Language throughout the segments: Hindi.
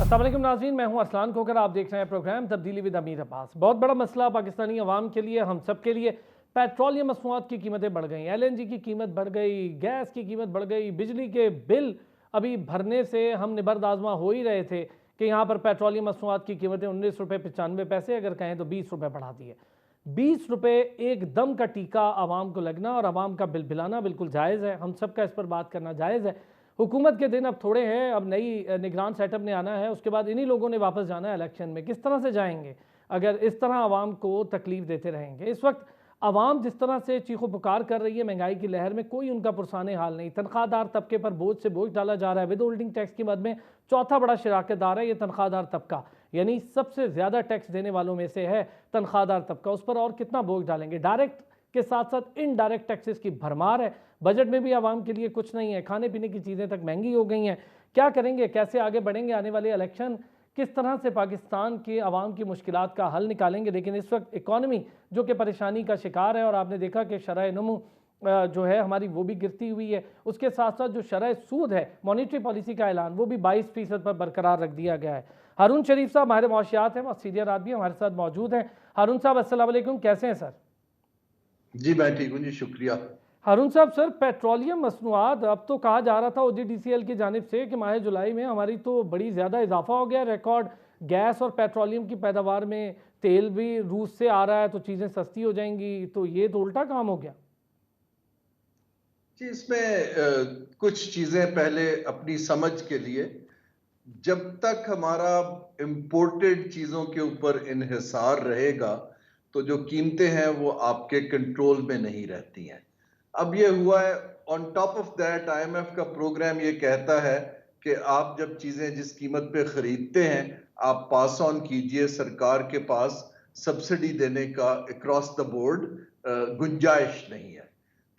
अस्सलाम वालेकुम नाज़रीन, मैं हूं अरसलान खोकर। आप देख रहे हैं प्रोग्राम तब्दीली विद अमीर अब्बास। बहुत बड़ा मसला पाकिस्तानी अवाम के लिए, हम सब के लिए। पेट्रोलियम मसनूआत की कीमतें बढ़ गई, LNG की कीमत बढ़ गई, गैस की कीमत बढ़ गई, बिजली के बिल अभी भरने से हम निबर्द आज़मा हो ही रहे थे कि यहाँ पर पेट्रोलियम मसनूआत की कीमतें 19 रुपये 95 पैसे, अगर कहें तो 20 रुपये बढ़ा दिए। 20 रुपये एकदम का टीका आवाम को लगना और आवाम का बिल बिलाना बिल्कुल जायज़ है। हम सब का इस पर बात करना जायज़ है। हुकूमत के दिन अब थोड़े हैं, अब नई निगरान सेटअप ने आना है, उसके बाद इन्हीं लोगों ने वापस जाना है इलेक्शन में। किस तरह से जाएंगे अगर इस तरह आवाम को तकलीफ देते रहेंगे? इस वक्त आवाम जिस तरह से चीखो पुकार कर रही है महंगाई की लहर में, कोई उनका पुरसाने हाल नहीं। तनख्वाहदार तबके पर बोझ से बोझ डाला जा रहा है। विद होल्डिंग टैक्स की मद में चौथा बड़ा शराकतदार है ये तनख्वाहदार तबका, यानी सबसे ज़्यादा टैक्स देने वालों में से है तनख्वाहदार तबका। उस पर और कितना बोझ डालेंगे? डायरेक्ट के साथ साथ इनडायरेक्ट टैक्सेस की भरमार है। बजट में भी आवाम के लिए कुछ नहीं है, खाने पीने की चीज़ें तक महंगी हो गई हैं। क्या करेंगे? कैसे आगे बढ़ेंगे? आने वाले इलेक्शन किस तरह से पाकिस्तान के आवाम की मुश्किलात का हल निकालेंगे? लेकिन इस वक्त इकॉनमी जो कि परेशानी का शिकार है, और आपने देखा कि शरह नमू जो है हमारी वो भी गिरती हुई है। उसके साथ साथ जो शरह सूद है, मॉनिटरी पॉलिसी का ऐलान, वो भी 22% पर बरकरार रख दिया गया है। हारून शरीफ साहब माहिर मौशियात हैं, बहुत सीनियर आदमी हमारे साथ मौजूद हैं। हारून साहब अस्सलाम वालेकुम, कैसे हैं सर? जी मैं ठीक हूँ जी, शुक्रिया। हारून साहब, सर पेट्रोलियम मसनूआत, अब तो कहा जा रहा था OGDCL की जानिब से कि माह जुलाई में हमारी तो बड़ी ज़्यादा इजाफा हो गया, रिकॉर्ड गैस और पेट्रोलियम की पैदावार में। तेल भी रूस से आ रहा है तो चीज़ें सस्ती हो जाएंगी, तो ये तो उल्टा काम हो गया। जी इसमें कुछ चीजें पहले अपनी समझ के लिए, जब तक हमारा इंपोर्टेड चीजों के ऊपर इन्हिसार रहेगा तो जो कीमतें हैं वो आपके कंट्रोल में नहीं रहती हैं। अब ये हुआ है, on top of that IMF का प्रोग्राम ये कहता है कि आप जब चीजें जिस कीमत पे खरीदते हैं आप पास ऑन कीजिए, सरकार के पास सब्सिडी देने का अक्रॉस द बोर्ड गुंजाइश नहीं है।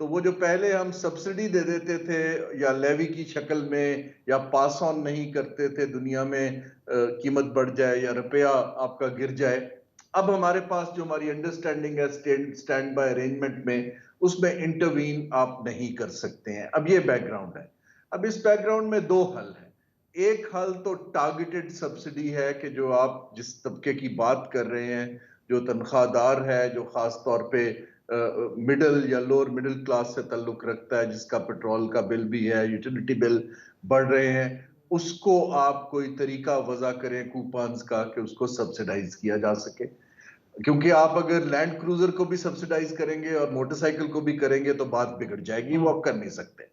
तो वो जो पहले हम सब्सिडी दे देते थे या लेवी की शक्ल में या पास ऑन नहीं करते थे, दुनिया में कीमत बढ़ जाए या रुपया आपका गिर जाए, अब हमारे पास जो हमारी अंडरस्टैंडिंग है स्टैंड बाय अरेंजमेंट में, उसमें इंटरवीन आप नहीं कर सकते हैं। अब ये बैकग्राउंड है। अब इस बैकग्राउंड में दो हल है। एक हल तो टारगेटेड सब्सिडी है कि जो आप जिस तबके की बात कर रहे हैं, जो तनख्वाहदार है, जो खास तौर पे मिडिल या लोअर मिडिल क्लास से ताल्लुक रखता है, जिसका पेट्रोल का बिल भी है, यूटिलिटी बिल बढ़ रहे हैं, उसको आप कोई तरीका वजह करें कूपन्स का कि उसको सब्सिडाइज किया जा सके। क्योंकि आप अगर लैंड क्रूजर को भी सब्सिडाइज करेंगे और मोटरसाइकिल को भी करेंगे तो बात बिगड़ जाएगी, वो आप कर नहीं सकते।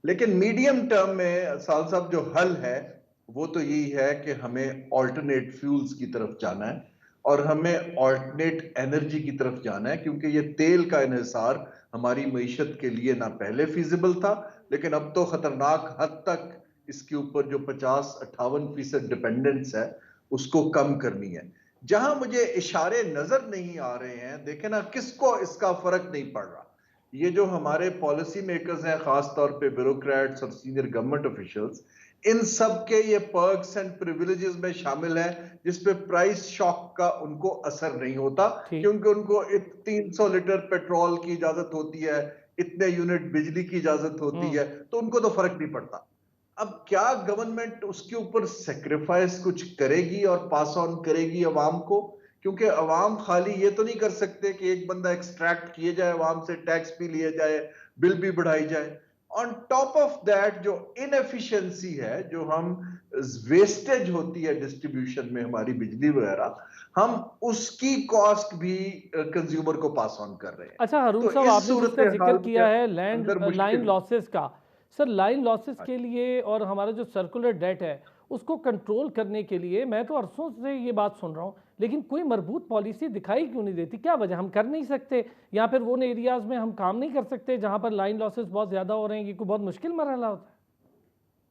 लेकिन मीडियम टर्म में साल साहब जो हल है वो तो यही है कि हमें ऑल्टरनेट फ्यूल्स की तरफ जाना है और हमें ऑल्टरनेट एनर्जी की तरफ जाना है, क्योंकि ये तेल का इन्हिसार हमारी मईशत के लिए ना पहले फिजिबल था, लेकिन अब तो खतरनाक हद तक इसके ऊपर जो 50-58% डिपेंडेंस है उसको कम करनी है। जहां मुझे इशारे नजर नहीं आ रहे हैं, देखे ना, किसको इसका फर्क नहीं पड़ रहा, ये जो हमारे पॉलिसी मेकर्स हैं, खास तौर पे ब्यूरोक्रेट्स और सीनियर गवर्नमेंट ऑफिशियल्स, इन सब के ये पर्क्स एंड प्रिविलेजेस में शामिल है जिसपे प्राइस शॉक का उनको असर नहीं होता, ठीक। क्योंकि उनको 300 लीटर पेट्रोल की इजाजत होती है, इतने यूनिट बिजली की इजाजत होती है, तो उनको तो फर्क नहीं पड़ता। अब क्या गवर्नमेंट उसके ऊपर सेक्रीफाइस कुछ करेगी और पास ऑन करेगी अवाम को? क्योंकि अवाम खाली ये तो नहीं कर सकते कि एक बंदा एक्सट्रैक्ट किए जाए, अवाम से टैक्स भी लिए जाए, बिल भी बढ़ाई जाए। ऑन टॉप ऑफ दैट जो इनएफिशिएंसी है, जो हम वेस्टेज होती है डिस्ट्रीब्यूशन में हमारी बिजली वगैरह, हम उसकी कॉस्ट भी कंज्यूमर को पास ऑन कर रहे हैं। अच्छा हारून तो साहब, इस आपने सूरत जिसका जिक्र हाल के किया है लैंड अंदर लाइन मुश्किल। लॉसेस का, सर लाइन लॉसेस के लिए और हमारा जो सर्कुलर डेट है उसको कंट्रोल करने के लिए मैं तो अरसों से ये बात सुन रहा हूँ, लेकिन कोई मरबूत पॉलिसी दिखाई क्यों नहीं देती? क्या वजह? हम कर नहीं सकते, या फिर वो एरियाज में हम काम नहीं कर सकते जहाँ पर लाइन लॉसेस बहुत ज़्यादा हो रहे हैं? ये कोई बहुत मुश्किल मरहला होता है?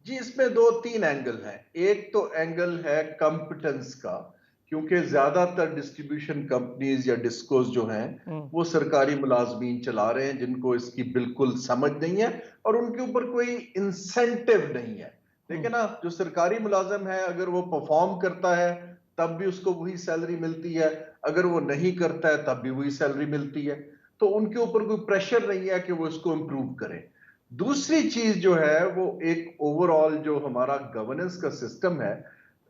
जी इसमें दो तीन एंगल हैं। एक तो एंगल है कॉम्पिटेंस का, क्योंकि ज्यादातर डिस्ट्रीब्यूशन कंपनीज या डिस्कोस जो हैं वो सरकारी मुलाजमीन चला रहे हैं जिनको इसकी बिल्कुल समझ नहीं है और उनके ऊपर कोई इंसेंटिव नहीं है। देखिए ना, जो सरकारी मुलाजम है अगर वो परफॉर्म करता है तब भी उसको वही सैलरी मिलती है, अगर वो नहीं करता है तब भी वही सैलरी मिलती है, तो उनके ऊपर कोई प्रेशर नहीं है कि वो इसको इंप्रूव करें। दूसरी चीज जो है वो एक ओवरऑल जो हमारा गवर्नेंस का सिस्टम है,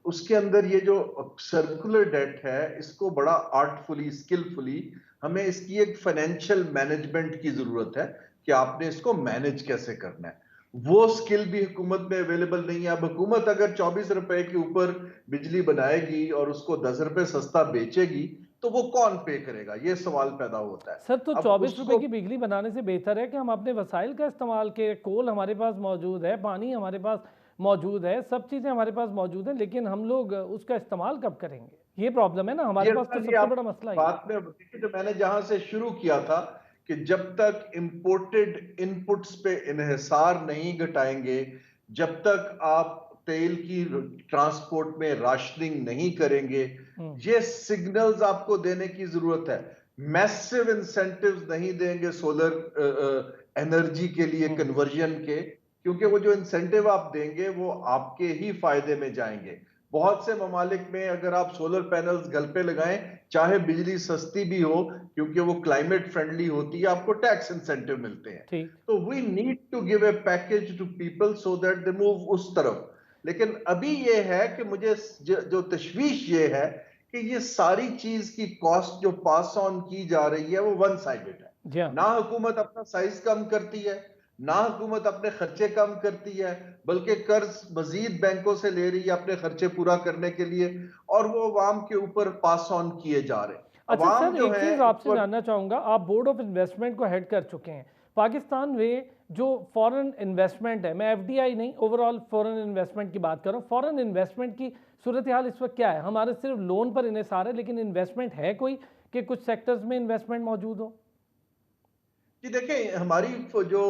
उसके अंदर ये जो सर्कुलर डेट है, इसको बड़ा आर्टफुली, स्किलफुली हमें इसकी एक फाइनेंशियल मैनेजमेंट की जरूरत है कि आपने इसको मैनेज कैसे करना है। वो स्किल भी हुकूमत में अवेलेबल नहीं है। अब हुकूमत अगर 24 रुपए के ऊपर बिजली बनाएगी और उसको 10 रुपए सस्ता बेचेगी, तो वो कौन पे करेगा, ये सवाल पैदा होता है। सर तो अब 24 रुपए उसको की बिजली बनाने से बेहतर है कि हम अपने वसाइल का इस्तेमाल के, कोल हमारे पास मौजूद है, पानी हमारे पास मौजूद है, सब चीज़ें हमारे पास मौजूद हैं, लेकिन हम लोग उसका इस्तेमाल कब करेंगे, ये प्रॉब्लम है ना हमारे ये पास, तो ये सबसे आप बड़ा मसला ही है। बात में देखिए, जो मैंने जहां से शुरू किया था कि जब तक इंपोर्टेड इनपुट्स पे इन्हिसार नहीं घटाएंगे, जब तक आप तेल की ट्रांसपोर्ट में राशनिंग नहीं करेंगे, ये सिग्नल्स आपको देने की जरूरत है। मैसिव इंसेंटिव्स नहीं देंगे सोलर एनर्जी के लिए कन्वर्जन के, क्योंकि वो जो इंसेंटिव आप देंगे वो आपके ही फायदे में जाएंगे। बहुत से ममालिक में अगर आप सोलर पैनल्स घर पे लगाएं, चाहे बिजली सस्ती भी हो, क्योंकि वो क्लाइमेट फ्रेंडली होती है, आपको टैक्स इंसेंटिव मिलते हैं। ठीक। तो we need to give a package to people so that they move उस तरफ। लेकिन अभी ये है कि मुझे जो तशवीश ये है कि ये सारी चीज की कॉस्ट जो पास ऑन की जा रही है वो वन साइडेड है। जी हाँ। ना हुकूमत अपना साइज कम करती है, ना हुकूमत अपने खर्चे कम करती है, बल्कि कर्ज मजीद बैंकों से ले रही है अपने खर्चे पूरा करने के लिए, और वो अवाम के ऊपर पास ऑन किए जा रहे हैं। अच्छा अवाम सर, जो एक है चीज़ इस आपसे वक्त, जानना चाहूँगा, आप बोर्ड ऑफ इन्वेस्टमेंट को हेड कर चुके हैं। पाकिस्तान में जो फॉरेन इन्वेस्टमेंट है, मैं एफडीआई नहीं, ओवरऑल फॉरेन इन्वेस्टमेंट की बात कर रहा हूँ, फॉरेन इन्वेस्टमेंट की सूरत हाल इस वक्त क्या है? हमारे सिर्फ लोन पर इन्हिसार है, लेकिन इन्वेस्टमेंट है कोई कि कुछ सेक्टर्स में इन्वेस्टमेंट मौजूद हो? जी देखिए, हमारी जो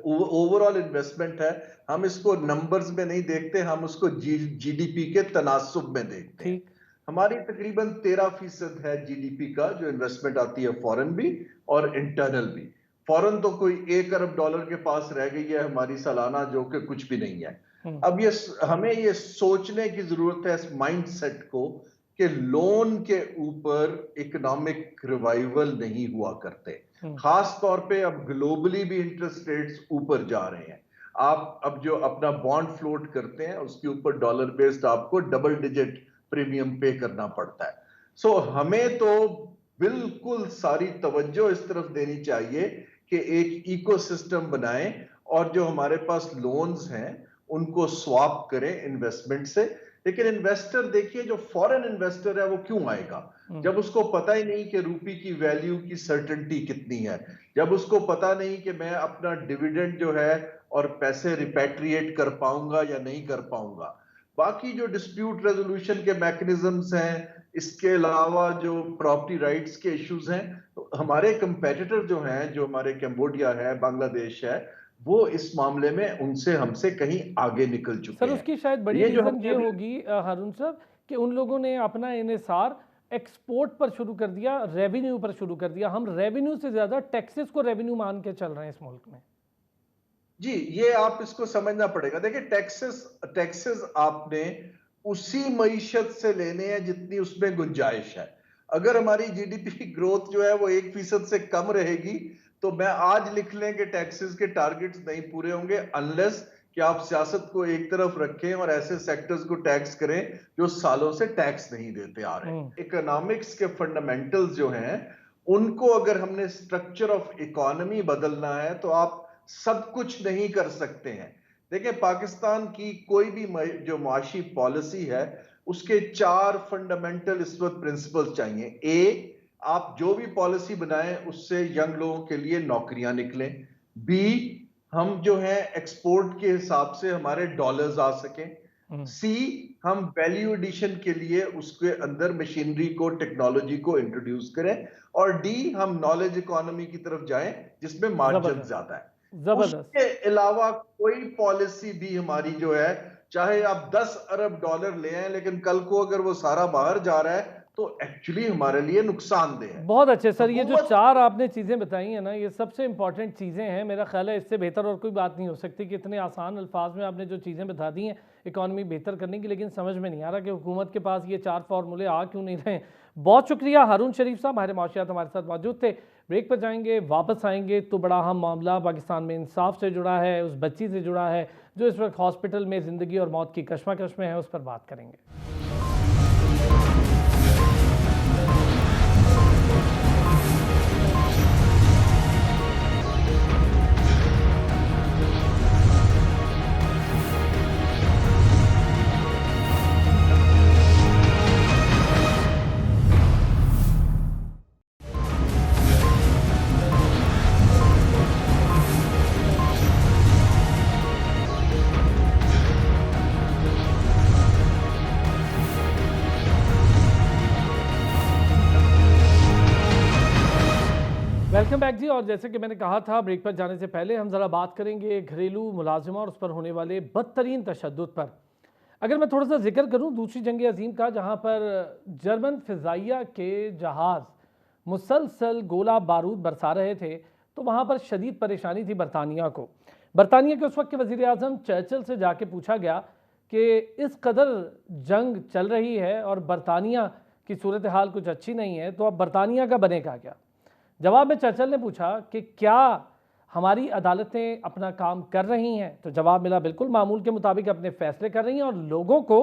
ओवरऑल इन्वेस्टमेंट है, हम इसको नंबर्स में नहीं देखते, हम उसको जीडीपी के तनासुब में देखते हैं। ठीक। हमारी तकरीबन 13% है जीडीपी का जो इन्वेस्टमेंट आती है, फॉरेन भी और इंटरनल भी। फॉरेन तो कोई $1 अरब के पास रह गई है हमारी सालाना, जो कि कुछ भी नहीं है। अब ये हमें ये सोचने की जरूरत है, इस माइंडसेट को, कि लोन के ऊपर इकोनॉमिक रिवाइवल नहीं हुआ करते। खास तौर पे अब ग्लोबली भी इंटरेस्ट रेट्स ऊपर जा रहे हैं। आप अब जो अपना बॉन्ड फ्लोट करते हैं, उसके ऊपर डॉलर बेस्ड आपको डबल डिजिट प्रीमियम पे करना पड़ता है। सो हमें तो बिल्कुल सारी तवज्जो इस तरफ देनी चाहिए कि एक इकोसिस्टम बनाएं, और जो हमारे पास लोन्स हैं उनको स्वैप करें इन्वेस्टमेंट से। लेकिन इन्वेस्टर देखिए, जो फॉरेन इन्वेस्टर है वो क्यों आएगा, जब उसको पता ही नहीं कि रूपी की वैल्यू की सर्टेनिटी कितनी है, जब उसको पता नहीं कि मैं अपना डिविडेंड जो है और पैसे रिपैट्रिएट कर पाऊंगा या नहीं कर पाऊंगा। बाकी जो डिस्प्यूट रेजोल्यूशन के मैकेनिज्म्स हैं, इसके अलावा जो प्रॉपर्टी राइट्स के इश्यूज हैं, तो हमारे कंपेटिटर जो हैं, जो हमारे कंबोडिया है, बांग्लादेश है, वो इस मामले में उनसे हमसे कहीं आगे निकल चुके सर हैं। उसकी शायद बड़ी ये जो रीज़न हमने ये अभी, होगी हारून साहब, कि उन लोगों ने अपना इन्हिसार एक्सपोर्ट पर शुरू कर दिया, रेवेन्यू पर शुरू कर दिया। हम रेवेन्यू से ज़्यादा टैक्सेस को रेवेन्यू मान के चल रहे हैं इस मुल्क में। जी ये आप इसको समझना पड़ेगा। देखिए, टैक्सेस टैक्सेस आपने उसी मईशत से लेने हैं जितनी उसमें गुंजाइश है। अगर हमारी जीडीपी ग्रोथ जो है वो 1% से कम रहेगी, तो मैं आज लिख लें कि टैक्सेस के टारगेट्स नहीं पूरे होंगे, अनलेस कि आप सियासत को एक तरफ रखें और ऐसे सेक्टर्स को टैक्स करें जो सालों से टैक्स नहीं देते आ रहे। इकोनॉमिक्स के फंडामेंटल्स जो हैं, उनको अगर हमने स्ट्रक्चर ऑफ इकोनॉमी बदलना है, तो आप सब कुछ नहीं कर सकते हैं। देखिए, पाकिस्तान की कोई भी जो माशी पॉलिसी है, उसके 4 फंडामेंटल इस वक्त प्रिंसिपल्स चाहिए। ए, आप जो भी पॉलिसी बनाएं उससे यंग लोगों के लिए नौकरियां निकलें। बी, हम जो है एक्सपोर्ट के हिसाब से हमारे डॉलर्स आ सकें। सी, हम वैल्यू एडिशन के लिए उसके अंदर मशीनरी को, टेक्नोलॉजी को इंट्रोड्यूस करें। और डी, हम नॉलेज इकोनॉमी की तरफ जाएं जिसमें मार्जिन ज़बरदस्त। ज्यादा है। ज़बरदस्त। उसके अलावा कोई पॉलिसी भी हमारी जो है, चाहे आप $10 अरब ले आए, लेकिन कल को अगर वो सारा बाहर जा रहा है, तो एक्चुअली हमारे लिए नुकसानदेह है। बहुत अच्छे सर, ये जो हुकूमत, 4 आपने चीज़ें बताई हैं ना, ये सबसे इंपॉर्टेंट चीज़ें हैं। मेरा ख्याल है इससे बेहतर और कोई बात नहीं हो सकती कि इतने आसान अल्फाज में आपने जो चीज़ें बता दी हैं इकॉनमी बेहतर करने की, लेकिन समझ में नहीं आ रहा कि हुकूमत के पास ये 4 फार्मूले आ क्यों नहीं रहे। बहुत शुक्रिया हारून शरीफ साहब, हमारे माशियात हमारे साथ मौजूद थे। ब्रेक पर जाएंगे, वापस आएंगे तो बड़ा अहम मामला पाकिस्तान में इंसाफ से जुड़ा है, उस बच्ची से जुड़ा है जो इस वक्त हॉस्पिटल में ज़िंदगी और मौत की कश्मकश में है, उस पर बात करेंगे। वेलकम बैक जी। और जैसे कि मैंने कहा था, ब्रेक पर जाने से पहले हम ज़रा बात करेंगे घरेलू मुलाजिमा और उस पर होने वाले बदतरीन तशद्दुद पर। अगर मैं थोड़ा सा जिक्र करूं दूसरी जंग अजीम का, जहां पर जर्मन फ़िज़ाइया के जहाज़ मुसलसल गोला बारूद बरसा रहे थे, तो वहां पर शदीद परेशानी थी बरतानिया को। बरतानिया के उस वक्त के वज़ीर आज़म चर्चिल से जाके पूछा गया कि इस कदर जंग चल रही है और बरतानिया की सूरत हाल कुछ अच्छी नहीं है, तो अब बरतानिया का बनेगा क्या। जवाब में चर्चिल ने पूछा कि क्या हमारी अदालतें अपना काम कर रही हैं, तो जवाब मिला बिल्कुल मामूल के मुताबिक अपने फैसले कर रही हैं और लोगों को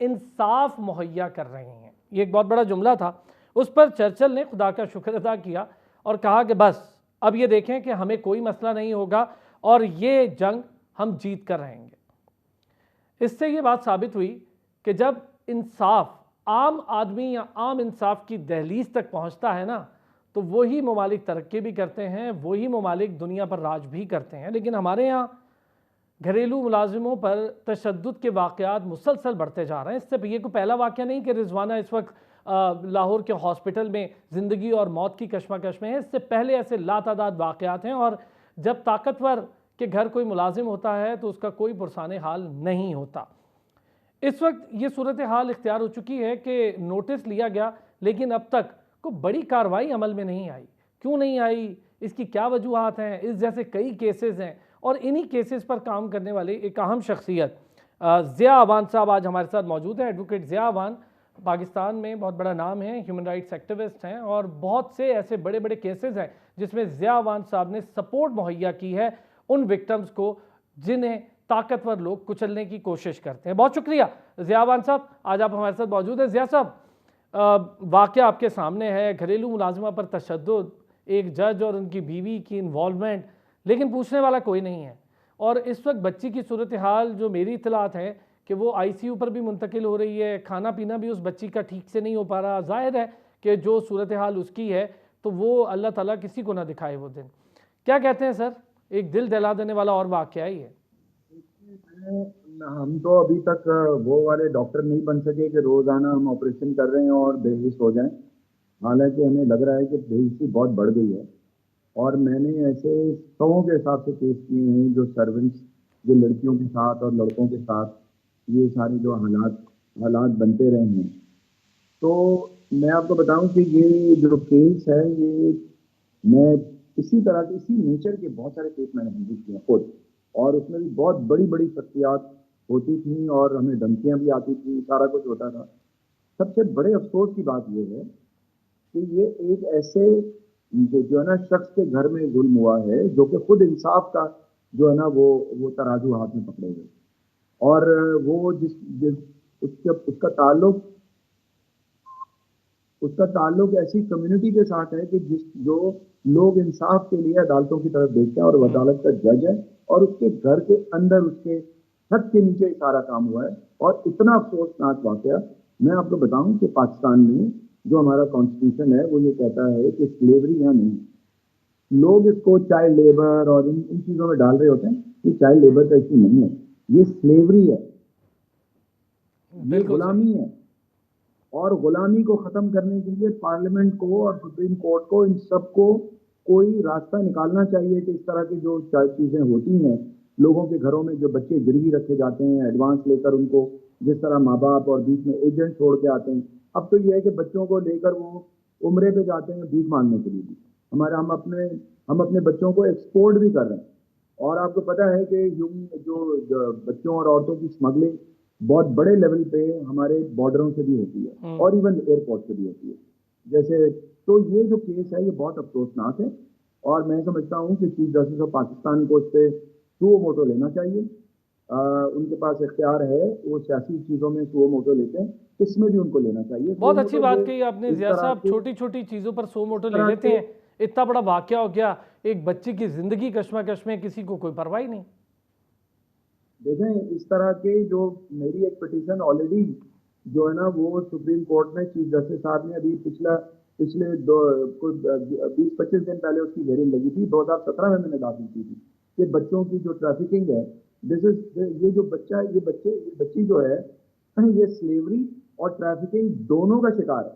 इंसाफ मुहैया कर रही हैं। ये एक बहुत बड़ा जुमला था। उस पर चर्चिल ने खुदा का शुक्र अदा किया और कहा कि बस अब ये देखें कि हमें कोई मसला नहीं होगा और ये जंग हम जीत कर रहेंगे। इससे ये बात साबित हुई कि जब इंसाफ आम आदमी या आम इंसाफ की दहलीज तक पहुंचता है ना, तो वही ममालिक तरक्की भी करते हैं, वही ममालिक दुनिया पर राज भी करते हैं। लेकिन हमारे यहाँ घरेलू मुलाजिमों पर तशद्दुद के वाक़यात मुसलसल बढ़ते जा रहे हैं। इससे ये कोई पहला वाक़या नहीं कि रिजवाना इस वक्त लाहौर के हॉस्पिटल में ज़िंदगी और मौत की कश्मकश में है। इससे पहले ऐसे लातादाद वाक़यात हैं और जब ताकतवर के घर कोई मुलाजिम होता है तो उसका कोई पुरसाने हाल नहीं होता। इस वक्त ये सूरत हाल इख्तियार हो चुकी है कि नोटिस लिया गया लेकिन अब तक कोई बड़ी कार्रवाई अमल में नहीं आई। क्यों नहीं आई, इसकी क्या वजूहात हैं। इस जैसे कई केसेस हैं और इन्हीं केसेस पर काम करने वाले एक अहम शख्सियत ज़िया अवान साहब आज हमारे साथ मौजूद हैं। एडवोकेट ज़िया अवान पाकिस्तान में बहुत बड़ा नाम है, ह्यूमन राइट्स एक्टिविस्ट हैं और बहुत से ऐसे बड़े बड़े केसेस हैं जिसमें ज़िया अवान साहब ने सपोर्ट मुहैया की है उन विक्टम्स को जिन्हें ताकतवर लोग कुचलने की कोशिश करते हैं। बहुत शुक्रिया ज़िया अवान साहब, आज आप हमारे साथ मौजूद हैं। ज़िया साहब, वाक़या आपके सामने है, घरेलू मुलाजिमा पर तशद्दुद, एक जज और उनकी बीवी की इन्वॉल्वमेंट, लेकिन पूछने वाला कोई नहीं है। और इस वक्त बच्ची की सूरत हाल जो मेरी इत्तलात है कि वो ICU पर भी मुंतकिल हो रही है, खाना पीना भी उस बच्ची का ठीक से नहीं हो पा रहा। ज़ाहिर है कि जो सूरत हाल उसकी है तो वो अल्लाह ताला किसी को ना दिखाए वो दिन। क्या कहते हैं सर, एक दिल दहला देने वाला और वाक़या ही है। हम तो अभी तक वो वाले डॉक्टर नहीं बन सके कि रोजाना हम ऑपरेशन कर रहे हैं और बेहोश हो जाएं। हालांकि हमें लग रहा है कि बेहोशी बहुत बढ़ गई है और मैंने ऐसे 100 के हिसाब से केस किए हैं जो सर्वेंट्स, जो लड़कियों के साथ और लड़कों के साथ ये सारे जो हालात बनते रहे हैं। तो मैं आपको बताऊं कि ये जो केस है, ये मैं इसी तरह के इसी नेचर के बहुत सारे केस मैंने हैंडल किए खुद, और उसमें भी बहुत बड़ी बड़ी शख्सियात होती थी और हमें धमकियां भी आती थी, सारा कुछ होता था। सबसे बड़े अफसोस की बात यह है कि ये एक ऐसे जो है ना शख्स के घर में जुल्म हुआ है जो कि खुद इंसाफ का जो है ना वो तराजू हाथ में पकड़े हुए, और वो जिस जिस उसका ताल्लुक ऐसी कम्युनिटी के साथ है कि जो लोग इंसाफ के लिए अदालतों की तरफ देखते हैं और वो अदालत का जज है और उसके घर के अंदर उसके छत के नीचे ही सारा काम हुआ है। और इतना अफसोसनाक वाकया मैं आपको बताऊं कि पाकिस्तान में जो हमारा कॉन्स्टिट्यूशन है वो ये कहता है कि स्लेवरी यहाँ नहीं। लोग इसको चाइल्ड लेबर और इन चीजों में डाल रहे होते हैं। ये चाइल्ड लेबर का इशू नहीं है, ये स्लेवरी है, ये गुलामी है। और गुलामी को खत्म करने के लिए पार्लियामेंट को और सुप्रीम कोर्ट को इन सबको कोई रास्ता निकालना चाहिए कि इस तरह की जो चीजें होती हैं, लोगों के घरों में जो बच्चे गिरवी रखे जाते हैं एडवांस लेकर, उनको जिस तरह माँ बाप और बीच में एजेंट छोड़ के आते हैं। अब तो यह है कि बच्चों को लेकर वो उम्रे पे जाते हैं भीख मांगने के लिए भी। हम अपने बच्चों को एक्सपोर्ट भी कर रहे हैं। और आपको पता है कि जो बच्चों और औरतों की स्मगलिंग बहुत बड़े लेवल पे हमारे बॉर्डरों से भी होती है और इवन एयरपोर्ट से भी होती है। जैसे तो ये जो केस है ये बहुत अफसोसनाक है और मैं समझता हूँ कि चीफ जस्टिस ऑफ पाकिस्तान को इस पर सुओ मोटो लेना चाहिए। उनके पास इख्तियार है, वो सियासी चीज़ों में सुओ मोटो लेते हैं, इसमें भी उनको लेना चाहिए। बहुत अच्छी मोटो बात ये कही आपने इस जिया तरह साहब, के छोटी छोटी चीज़ों पर सो मोटो ले तरह लेते के हैं। इतना बड़ा वाकया हो गया, एक बच्चे की जिंदगी कश्मकश में, किसी को कोई परवाह ही नहीं। देखें, इस तरह के जो मेरी एक पिटीशन ऑलरेडी जो है ना वो सुप्रीम कोर्ट में चीफ जस्टिस साहब ने अभी पिछले दो कुछ 20-25 दिन पहले उसकी हेयरिंग लगी थी, 2017 में मैंने दाखिल की थी कि बच्चों की जो ट्रैफिकिंग है, दिस इज ये जो बच्चा ये बच्ची जो है ये स्लेवरी और ट्रैफिकिंग दोनों का शिकार है,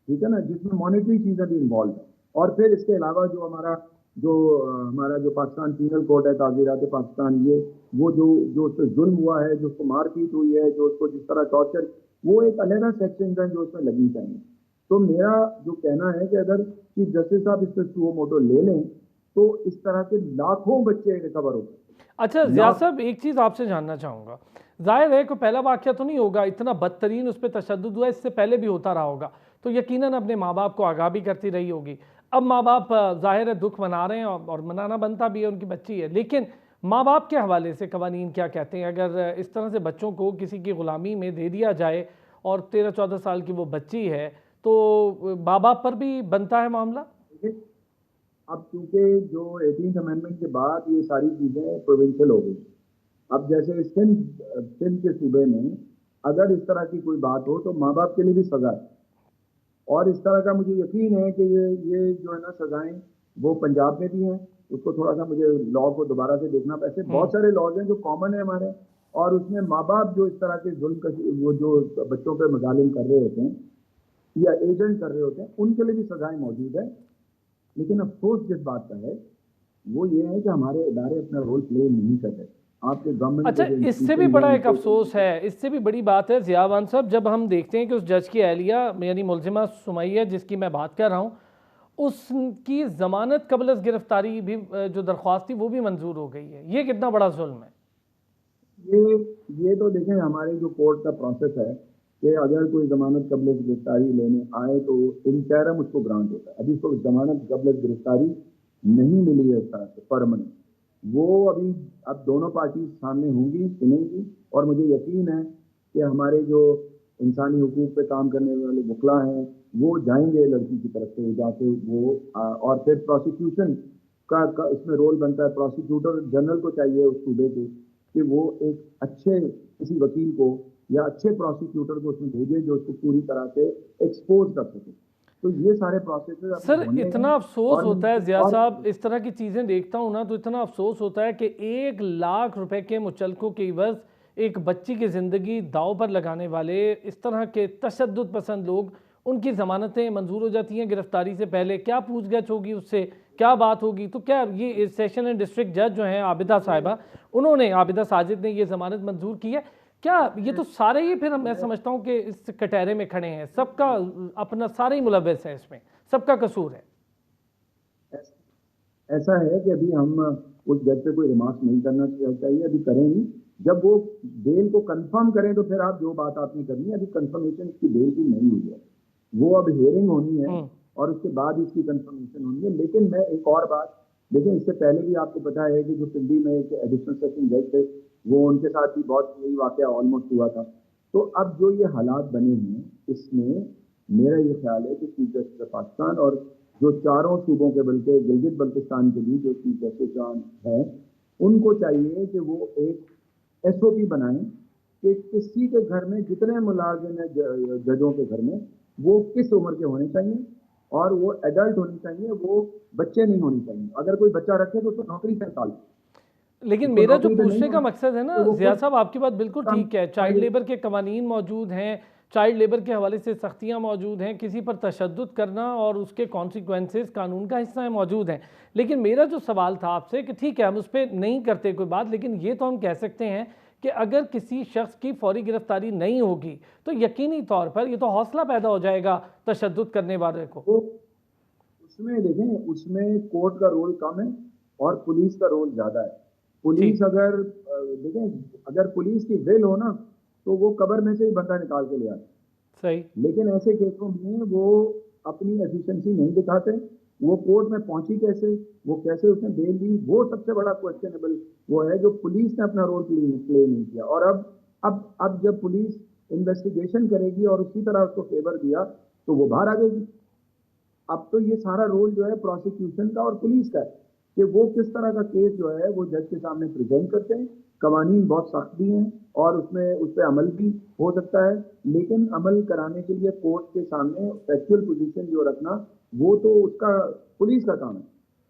ठीक है ना, जिसमें मॉनेटरी चीजें भी इन्वॉल्व है। और फिर इसके अलावा हमारा जो पाकिस्तान पीनल कोड है, ताज़ीरात पाकिस्तान, ये वो जो उस पर जुल्म हुआ है, जो उसको मारपीट हुई है, जो उसको जिस तरह टॉर्चर, वो एक अलग सेक्शन है जो उसमें लगनी चाहिए। तो मेरा जो कहना है कि अगर चीफ जस्टिस साहब इस पर सुओ मोटो ले लें तो इस तरह के लाखों बच्चे रिकवर हो सकते हैं। अच्छा जिया साहब, एक चीज़ आपसे जानना चाहूँगा, जाहिर है कोई पहला वाक़या तो नहीं होगा, इतना बदतरीन उस पर तशद्दुद हुआ, इससे पहले भी होता रहा होगा, तो यकीनन अपने माँ बाप को आगाह भी करती रही होगी। अब माँ बाप जाहिर है दुख मना रहे हैं और मनाना बनता भी है, उनकी बच्ची है, लेकिन माँ बाप के हवाले से कवानीन क्या कहते हैं? अगर इस तरह से बच्चों को किसी की ग़ुलामी में दे दिया जाए और 13-14 साल की वो बच्ची है, तो माँ बाप पर भी बनता है मामला? अब चूंकि जो 18th अमेंडमेंट के बाद ये सारी चीजें प्रोविंशियल हो गई, अब जैसे सिंध के सूबे में अगर इस तरह की कोई बात हो तो माँ बाप के लिए भी सजा है। और इस तरह का मुझे यकीन है कि ये जो है ना सजाएं वो पंजाब में भी हैं। उसको थोड़ा सा मुझे लॉ को दोबारा से देखना, ऐसे बहुत सारे लॉज हैं जो कॉमन है हमारे, और उसमें माँ बाप जो इस तरह के वो जो बच्चों पे मजालिम कर रहे होते हैं या एजेंट कर रहे होते हैं, उनके लिए भी सजाएं मौजूद है। लेकिन अफसोस जिस बात का है वो ये है कि हमारे इदारे अपना रोल प्ले नहीं कर रहे। आपके गवर्नमेंट अच्छा, के जो इससे भी इंस्टीट्यूशन बड़ा हैं एक अफसोस है, इससे भी बड़ी बात है ज़ियावान साहब, जब हम देखते हैं कि उस जज की अहलिया यानी मुलजिमा सुमैया जिसकी मैं बात कर रहा हूँ, उसकी ज़मानत कबल अज़ गिरफ्तारी भी जो दरख्वास्त थी वो भी मंजूर हो गई है। ये कितना बड़ा जुल्म है? ये तो देखें, हमारे जो कोर्ट का प्रोसेस है कि अगर कोई जमानत कबल गिरफ्तारी लेने आए तो इंटरम उसको ग्रांट होता है। अभी उसको जमानत कबल गिरफ्तारी नहीं मिली है उस तरह से परमानेंट। वो अभी अब दोनों पार्टी सामने होंगी, सुनेंगी, और मुझे यकीन है कि हमारे जो इंसानी हुकूक पे काम करने वाले वकला हैं वो जाएंगे लड़की की तरफ से जाके वो और फिर प्रोसिक्यूशन का इसमें रोल बनता है। प्रोसिक्यूटर जनरल को चाहिए उस सूबे के कि वो एक अच्छे किसी वकील को या अच्छे प्रोसिक्यूटर को उसमें भेजे जो उसको पूरी तरह से एक्सपोज कर सके। तो ये सारे प्रोसेस सर इतना अफसोस होता है ज़िया और साहब, इस तरह की चीज़ें देखता हूँ ना तो इतना अफसोस होता है कि 1 लाख रुपए के मुचलकों के इवज़ एक बच्ची की ज़िंदगी दाव पर लगाने वाले इस तरह के तशद्दुद पसंद लोग, उनकी ज़मानतें मंजूर हो जाती हैं गिरफ्तारी से पहले। क्या पूछगछ होगी उससे, क्या बात होगी? तो क्या ये सेशन एंड डिस्ट्रिक्ट जज जो हैं आबिदा साहिबा, उन्होंने, आबिदा साजिद ने ये ज़मानत मंजूर की है क्या? ये तो सारे ही फिर मैं समझता हूँ कि इस कटहरे में खड़े हैं, सबका अपना, सारे ही मुलव्वस हैं इसमें, सबका कसूर है। ऐसा है कि अभी हम उस जज पे कोई रिमार्क नहीं करना चाहिए, अभी करें नहीं। जब वो बेल को कंफर्म करें तो फिर आप जो बात आपने करनी है, अभी कंफर्मेशन इसकी बेल की नहीं हुई है, वो अब हियरिंग होनी है और उसके बाद इसकी कंफर्मेशन होनी है। लेकिन मैं एक और बात, देखिए इससे पहले भी आपको पता है कि जो दिल्ली में एक एडिशनल सेशन जज थे, वो उनके साथ भी बहुत यही वाकया ऑलमोस्ट हुआ था। तो अब जो ये हालात बने हैं इसमें मेरा ये ख्याल है कि चीफ जस्टिस ऑफ पाकिस्तान और जो चारों सूबों के बल्कि गिलगित बल्तिस्तान के भी जो चीफ जस्टिस है, उनको चाहिए कि वो एक एसओपी बनाएं कि किसी के घर में जितने मुलाजिम हैं जजों के घर में, वो किस उम्र के होने चाहिए और वो एडल्ट होने चाहिए, वो बच्चे नहीं होने चाहिए। अगर कोई बच्चा रखे तो उसको नौकरी से निकाल, लेकिन उसको मेरा जो नौकरी पे नहीं पूछने का होना मकसद है ना तो वो ज़िया खुद साहब, आपकी बात बिल्कुल काम ठीक है, चाइल्ड लेबर के कवानीन मौजूद हैं, चाइल्ड लेबर के हवाले से सख्तियाँ मौजूद हैं, किसी पर तशद्दुद करना और उसके कॉन्सिक्वेंसेस कानून का हिस्सा है मौजूद हैं। लेकिन मेरा जो सवाल था आपसे कि ठीक है हम उस पर नहीं करते कोई बात, लेकिन ये तो हम कह सकते हैं कि अगर किसी शख्स की फौरी गिरफ्तारी नहीं होगी तो यकीनी तौर पर ये तो हौसला पैदा हो जाएगा तशद्दुद करने वाले को। तो उसमें देखें, उसमें कोर्ट का रोल कम है और पुलिस का रोल ज्यादा है। जी पुलिस अगर देखें, अगर पुलिस की विल हो ना तो वो कब्र में से ही बंदा निकाल के ले आते। सही। लेकिन ऐसे केसों में वो अपनी एफिशिएंसी नहीं दिखाते, वो कोर्ट में पहुंची कैसे, वो कैसे उसने बेल दी, वो सबसे बड़ा क्वेश्चनेबल वो है जो पुलिस ने अपना रोल प्ले नहीं किया। और अब जब पुलिस इन्वेस्टिगेशन करेगी और उसी तरह उसको फेवर दिया तो वो बाहर आ जाएगी। अब तो ये सारा रोल जो है प्रोसिक्यूशन का और पुलिस का है कि वो किस तरह का केस जो है वो जज के सामने प्रेजेंट करते हैं। कवानीन बहुत सख्त भी हैं और उसमें उस पर अमल भी हो सकता है, लेकिन अमल कराने के लिए कोर्ट के सामने फैक्चुअल पोजीशन जो रखना वो तो उसका पुलिस का काम है।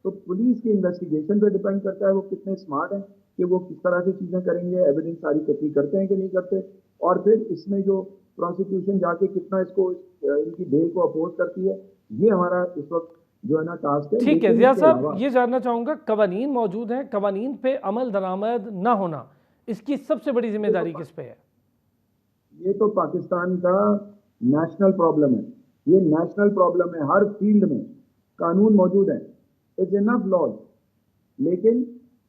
तो पुलिस की इन्वेस्टिगेशन पे डिपेंड करता है वो कितने स्मार्ट हैं कि वो किस तरह से चीजें करेंगे, एविडेंस सारी इकट्ठी करते हैं कि नहीं करते, और फिर इसमें जो प्रोसिक्यूशन जाके कितना इसको इनकी बेल को अपोज करती है, ये हमारा इस वक्त जो है ना टास्क है। ठीक है लेकिन जिया इसके साहब, अलावा ये जानना चाहूंगा, कवानीन मौजूद हैं, कवानीन पे अमल दरामद ना होना, इसकी सबसे बड़ी जिम्मेदारी किस पे है? ये तो पाकिस्तान का नेशनल प्रॉब्लम है, ये नेशनल प्रॉब्लम है। हर फील्ड में कानून मौजूद है, इट्स इनफ लॉज, लेकिन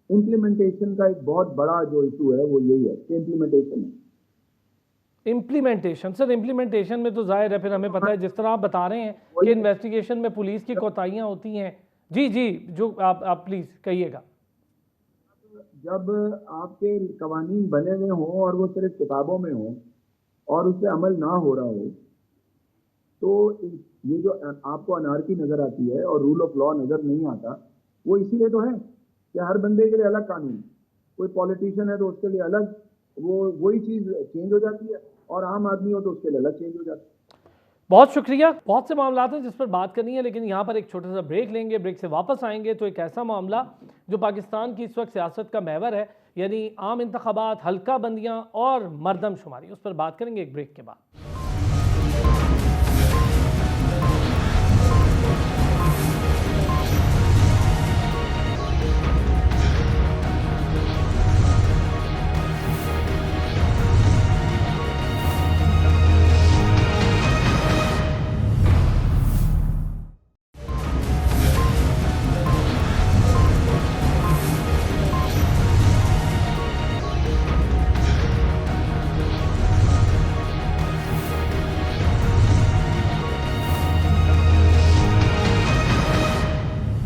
इम्प्लीमेंटेशन का एक बहुत बड़ा जो इशू है वो यही है कि इम्प्लीमेंटेशन है। इम्प्लीमेंटेशन, सर इम्प्लीमेंटेशन में तो जाहिर है, फिर हमें पता है जिस तरह आप बता रहे हैं कि इन्वेस्टिगेशन में पुलिस की कोताहियां होती हैं। जी जी, जो आप प्लीज कहिएगा। जब आपके कवानीन बने हुए हों और वो सिर्फ किताबों में हों और उस पर अमल ना हो रहा हो, तो ये जो आपको अनारकी नजर आती है और रूल ऑफ लॉ नजर नहीं आता, वो इसीलिए तो है कि हर बंदे के लिए अलग कानून, कोई पॉलिटिशियन है तो उसके लिए अलग, वो वही चीज चेंज हो जाती है, और आम आदमी हो तो उसके लिए अलग चेंज हो जाती है। बहुत शुक्रिया। बहुत से मामला हैं जिस पर बात करनी है, लेकिन यहाँ पर एक छोटा सा ब्रेक लेंगे। ब्रेक से वापस आएंगे तो एक ऐसा मामला जो पाकिस्तान की इस वक्त सियासत का महवर है, यानी आम इंतखाबात, हल्का बंदियाँ और मरदमशुमारी, उस पर बात करेंगे एक ब्रेक के बाद।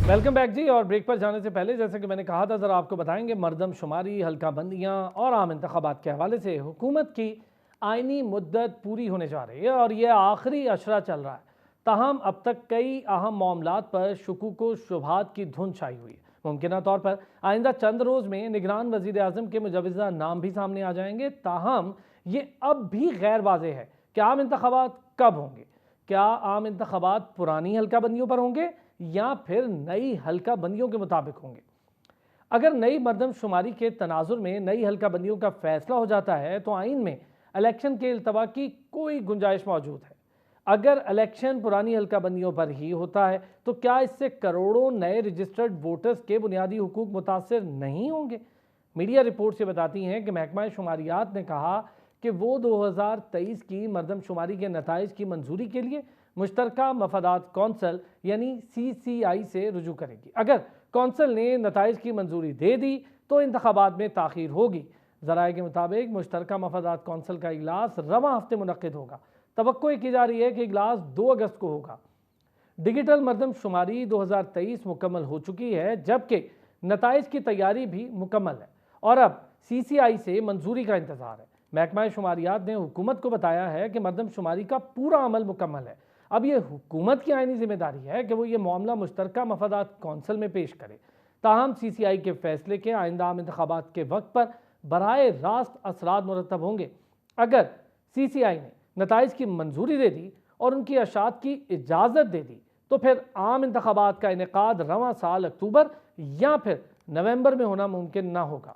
वेलकम बैक जी। और ब्रेक पर जाने से पहले, जैसे कि मैंने कहा था, ज़रा आपको बताएंगे मरदमशुमारी, हल्का बंदियाँ और आम इंतखाबात के हवाले से हुकूमत की आइनी मुद्दत पूरी होने जा रही है और यह आखिरी अशरा चल रहा है। ताहम अब तक कई अहम मामलात पर शुकूक व शुबहात की धुंध छाई हुई है। मुमकिन तौर पर आइंदा चंद रोज़ में निगरान वज़ीर आज़म के मुजवज़ा नाम भी सामने आ जाएंगे। ताहम ये अब भी गैर वाज़ेह है कि आम इंतखाबात कब होंगे। क्या आम इंतखाबात पुरानी हल्का बंदियों पर होंगे या फिर नई हल्का बंदियों के मुताबिक होंगे? अगर नई मरदमशुमारी के तनाजुर में नई हल्का बंदियों का फैसला हो जाता है तो आइन में इलेक्शन के इल्तवा की कोई गुंजाइश मौजूद है। अगर इलेक्शन पुरानी हल्का बंदियों पर ही होता है तो क्या इससे करोड़ों नए रजिस्टर्ड वोटर्स के बुनियादी हुकूक मुतासर नहीं होंगे? मीडिया रिपोर्ट से बताती हैं कि महकमा शुमारियात ने कहा कि वो 2023 की मरदमशुमारी के नताइज की मंजूरी के लिए मुश्तरका मफादात कौंसल यानी CCI से रुजू करेगी। अगर कौंसल ने नताइज की मंजूरी दे दी तो इंतखाबात में ताख़ीर होगी। ज़राए के मुताबिक मुश्तरका मफादात कौंसल का इजलास रवां हफ्ते मुनक्किद होगा। तवक्को की जा रही है कि इजलास 2 अगस्त को होगा। डिजिटल मरदमशुमारी 2023 मुकम्मल हो चुकी है, जबकि नताइज की तैयारी भी मुकम्मल है और अब CCI से मंजूरी का इंतज़ार है। महकमा शुमारियात ने हुकूमत को बताया है कि मरदमशुमारी का पूरा अमल मुकम्मल है। अब ये हुकूमत की आइनी जिम्मेदारी है कि वो ये मामला मुश्तरका मफादात कौंसल में पेश करे। ताहम CCI के फैसले के आइंदा आम इंतखाबात के वक्त पर बराए रास्त असरात मुरतब होंगे। अगर CCI ने नताइज की मंजूरी दे दी और उनकी अशात की इजाज़त दे दी तो फिर आम इंतखाबात का इनेकाद रवां साल अक्टूबर या फिर नवंबर में होना मुमकिन ना होगा।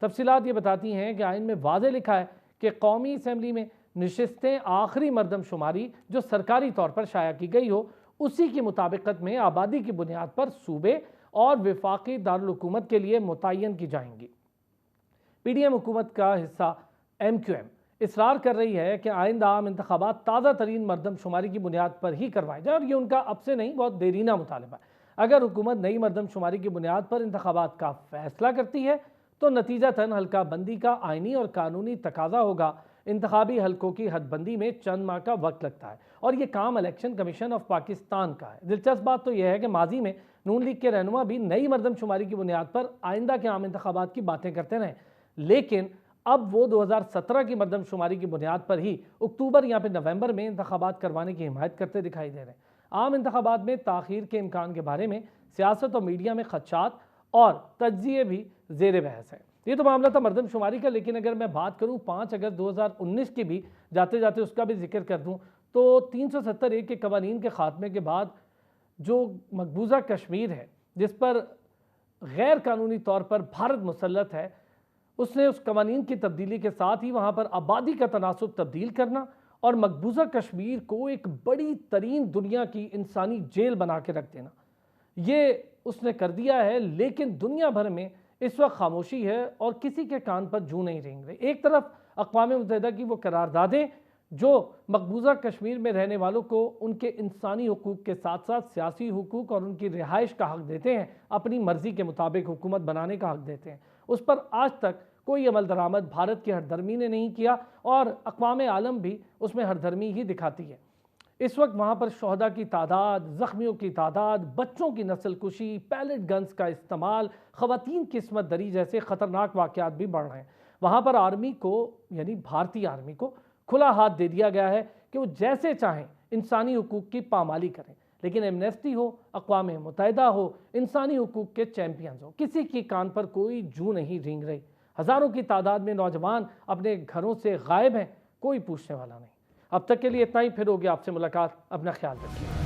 तफसीलात ये बताती हैं कि आइन में वाज़े लिखा है कि कौमी असम्बली में नशिस्तें आखिरी मरदमशुमारी जो सरकारी तौर पर शाया की गई हो उसी की मुताबिकत में आबादी की बुनियाद पर सूबे और वफाकी दारुल हुकूमत के लिए मुतय्यन की जाएंगी। PDM हुकूमत का हिस्सा MQM इसरार कर रही है कि आइंदा आम इंतखाबात ताज़ा तरीन मरदमशुमारी की बुनियाद पर ही करवाए जाए और ये उनका अब से नहीं बहुत देरीना मुतालबा है। अगर हुकूमत नई मरदमशुमारी की बुनियाद पर इंतखाबात का फैसला करती है तो नतीजतन हल्का बंदी का आइनी और कानूनी तकाजा होगा इंतखाबी हलकों की हदबंदी में चंद माह का वक्त लगता है और ये काम इलेक्शन कमीशन ऑफ पाकिस्तान का है। दिलचस्प बात तो यह है कि माजी में नून लीग के रहनुमा भी नई मरदमशुमारी की बुनियाद पर आइंदा के आम इंतखाबात की बातें करते रहे, लेकिन अब वो 2017 की मरदमशुमारी की बुनियाद पर ही अक्टूबर या फिर नवंबर में इंतखाबात करवाने की हिमायत करते दिखाई दे रहे हैं। आम इंतखाबात में ताखीर के इम्कान के बारे में सियासत और मीडिया में खदशात और तज्जिए भी जेर बहस है। ये तो मामला था मरदमशुमारी का, लेकिन अगर मैं बात करूं 5 अगस्त 2019 की भी, जाते जाते उसका भी जिक्र कर दूं, तो 370 के कवानीन के खात्मे के बाद जो मकबूजा कश्मीर है, जिस पर गैर कानूनी तौर पर भारत मुसल्लत है, उसने उस कवानीन की तब्दीली के साथ ही वहाँ पर आबादी का तनासुब तब्दील करना और मकबूजा कश्मीर को एक बड़ी तरीन दुनिया की इंसानी जेल बना के रख देना, ये उसने कर दिया है। लेकिन दुनिया भर में इस वक्त खामोशी है और किसी के कान पर जूं नहीं रेंग रही। एक तरफ अक़वाम मुत्तहिदा की वो करारदादें जो मकबूजा कश्मीर में रहने वालों को उनके इंसानी हुकूक के साथ साथ सियासी हुकूक और उनकी रिहाइश का हक देते हैं, अपनी मर्जी के मुताबिक हुकूमत बनाने का हक देते हैं, उस पर आज तक कोई अमल दरामद भारत की हरदर्मी ने नहीं किया और अक़वाम आलम भी उसमें हरदर्मी ही दिखाती है। इस वक्त वहाँ पर शहदा की तादाद, ज़ख्मियों की तादाद, बच्चों की नस्ल कुशी, पैलेट गन्स का इस्तेमाल, ख़वातीन की इस्मत दरी जैसे ख़तरनाक वाक़यात भी बढ़ रहे हैं। वहाँ पर आर्मी को, यानी भारतीय आर्मी को खुला हाथ दे दिया गया है कि वो जैसे चाहें इंसानी हुकूक की पामाली करें, लेकिन एमनेस्टी हो, अक़वाम मुत्तहिदा हो, इंसानी हुकूक के चैम्पियंस हो, किसी की कान पर कोई जूं नहीं रेंग रही। हज़ारों की तादाद में नौजवान अपने घरों से गायब हैं, कोई पूछने वाला नहीं। अब तक के लिए इतना ही, फिर होगी आपसे मुलाकात। अपना ख्याल रखिए।